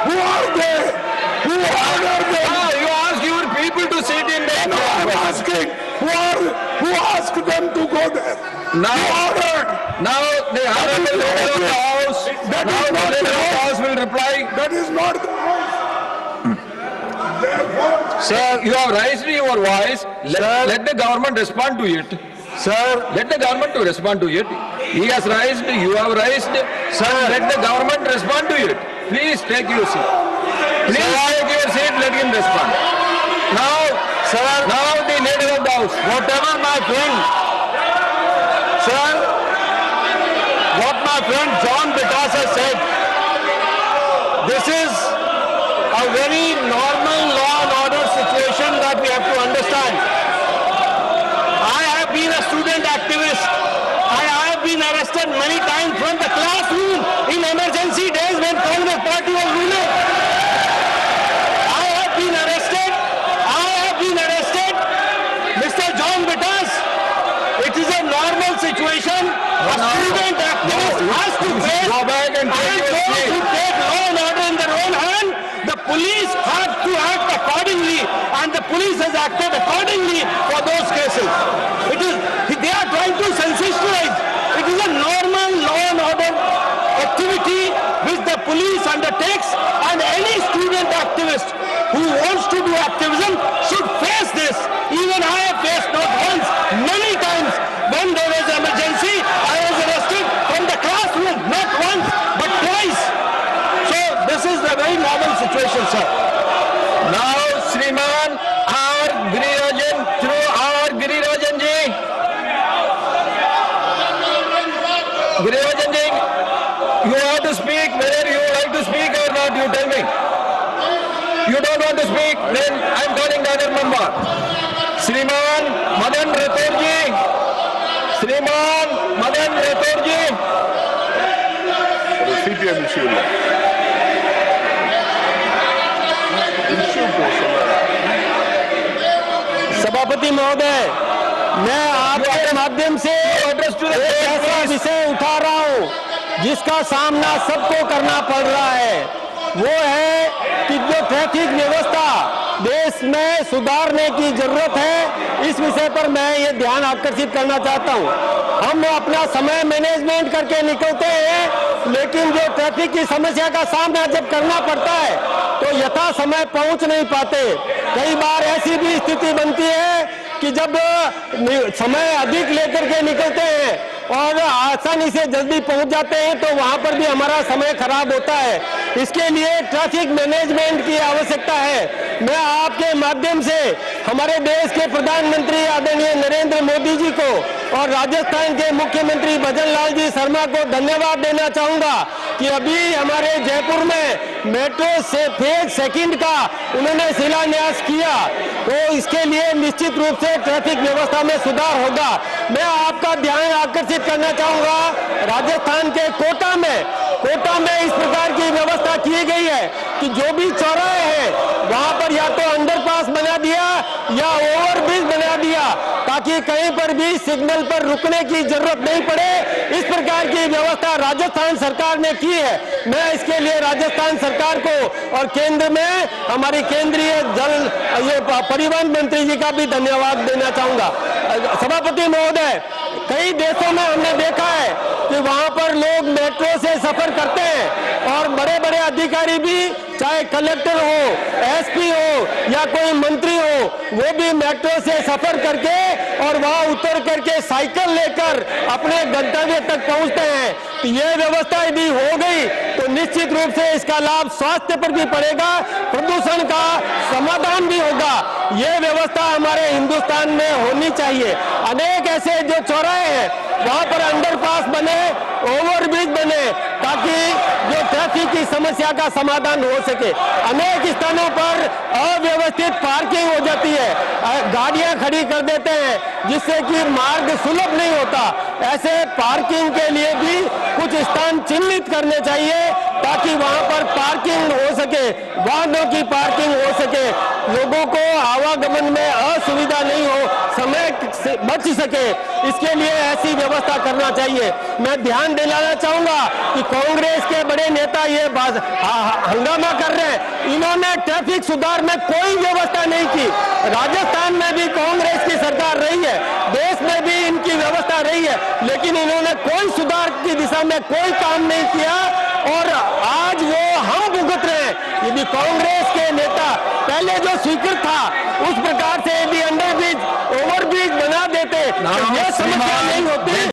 Who are they? Who ordered them? You ask your people to sit in the No, I'm asking. Who asked them to go there? Now, Who ordered? now the honorable leader of the house, That now is the not leader of the the house will reply. That is not the Sir, you have raised your voice. Let the government respond to it. Sir, Let the government to respond to it. He has raised, you have raised. Sir, let the government respond to it. Please take your seat. Please take your seat, let him respond. Now, sir, now the leader of the house. whatever my friend, sir, what my friend John Bitas has said, this is a very normal law and order situation that we have to understand. I have been a student activist. I have been arrested many times from the classroom in emergency days when Congress party was ruling. I have been arrested. Mr. John Bitas, it is a normal situation. A student activist has to face. Go back and take your those seat. who take law and order in their own hand, the police have to act accordingly, and the police has acted accordingly for those cases. They are trying to sensationalize. It is a normal law and order activity which the police undertakes, and any student activist who wants to do activism should face this. Even I have faced not once, many times. When there was emergency, I was arrested from the classroom, not once, but twice. So this is a very normal situation, sir. Now, Shriman R. Girirajan, through R. Girirajan ji. Girirajan ji, you have to speak whether you like to speak or not, you tell me. You don't want to speak, then I am calling the other member. Shriman Madan Rathore ji. Shriman Madan Rathore ji. CPM issue. सभापति महोदय, मैं आपके माध्यम से एक ऐसा विषय उठा रहा हूं जिसका सामना सबको करना पड़ रहा है। वो है कि जो ट्रैफिक व्यवस्था देश में सुधारने की जरूरत है, इस विषय पर मैं ये ध्यान आकर्षित करना चाहता हूँ। हम अपना समय मैनेजमेंट करके निकलते हैं, लेकिन जो ट्रैफिक की समस्या का सामना जब करना पड़ता है तो यथा समय पहुंच नहीं पाते। कई बार ऐसी भी स्थिति बनती है कि जब समय अधिक लेकर के निकलते हैं और आसानी से जल्दी पहुंच जाते हैं तो वहां पर भी हमारा समय खराब होता है। इसके लिए ट्रैफिक मैनेजमेंट की आवश्यकता है। मैं आपके माध्यम से हमारे देश के प्रधानमंत्री आदरणीय नरेंद्र मोदी जी को और राजस्थान के मुख्यमंत्री भजन लाल जी शर्मा को धन्यवाद देना चाहूंगा कि अभी हमारे जयपुर में मेट्रो से फेज सेकंड का उन्होंने शिलान्यास किया, तो इसके लिए निश्चित रूप से ट्रैफिक व्यवस्था में सुधार होगा। मैं आपका ध्यान आकर्षित करना चाहूंगा, राजस्थान के कोटा में इस प्रकार की व्यवस्था की गई है कि जो भी चौराहे हैं वहां पर या तो अंडरपास बना दिया या ओवरब्रिज बना दिया, ताकि कहीं पर भी सिग्नल पर रुकने की जरूरत नहीं पड़े। इस प्रकार की व्यवस्था राजस्थान सरकार ने की है। मैं इसके लिए राजस्थान सरकार को और केंद्र में हमारी केंद्रीय परिवहन मंत्री जी का भी धन्यवाद देना चाहूंगा। सभापति महोदय, कई देशों में हमने देखा है कि वहां पर लोग मेट्रो से सफर करते हैं और बड़े बड़े अधिकारी भी, चाहे कलेक्टर हो, एसपी हो या कोई मंत्री हो, वो भी मेट्रो से सफर करके और वहां उतर करके साइकिल लेकर अपने गंतव्य तक पहुंचते हैं। तो ये व्यवस्था यदि हो गई तो निश्चित रूप से इसका लाभ स्वास्थ्य पर भी पड़ेगा, प्रदूषण का समाधान भी होगा। ये व्यवस्था हमारे हिंदुस्तान में होनी चाहिए। अनेक ऐसे जो चौराहे हैं वहां पर अंडरपास बने, ओवरब्रिज बने, ताकि जो ट्रैफिक की समस्या का समाधान हो सके। अनेक स्थानों पर अव्यवस्थित पार्किंग हो जाती है, गाड़ियां खड़ी कर देते हैं जिससे कि मार्ग सुलभ नहीं होता। ऐसे पार्किंग के लिए भी कुछ स्थान चिन्हित करने चाहिए ताकि वहां पर पार्किंग हो सके, वाहनों की पार्किंग हो सके, लोगों को आवागमन में असुविधा नहीं हो, समय से बच सके, इसके लिए ऐसी व्यवस्था करना चाहिए। मैं ध्यान दिलाना चाहूंगा कि कांग्रेस के बड़े नेता ये हंगामा कर रहे हैं, इन्होंने ट्रैफिक सुधार में कोई व्यवस्था नहीं की। राजस्थान में भी कांग्रेस की सरकार रही है, देश में भी इनकी व्यवस्था रही है, लेकिन इन्होंने कोई सुधार की दिशा में कोई काम नहीं किया और आज वो हम भुगत रहे हैं। यदि कांग्रेस के नेता पहले जो स्वीकृत था उस प्रकार से यदि अंडरब्रिज ओवरब्रिज बना देते तो ये समस्या नहीं होती।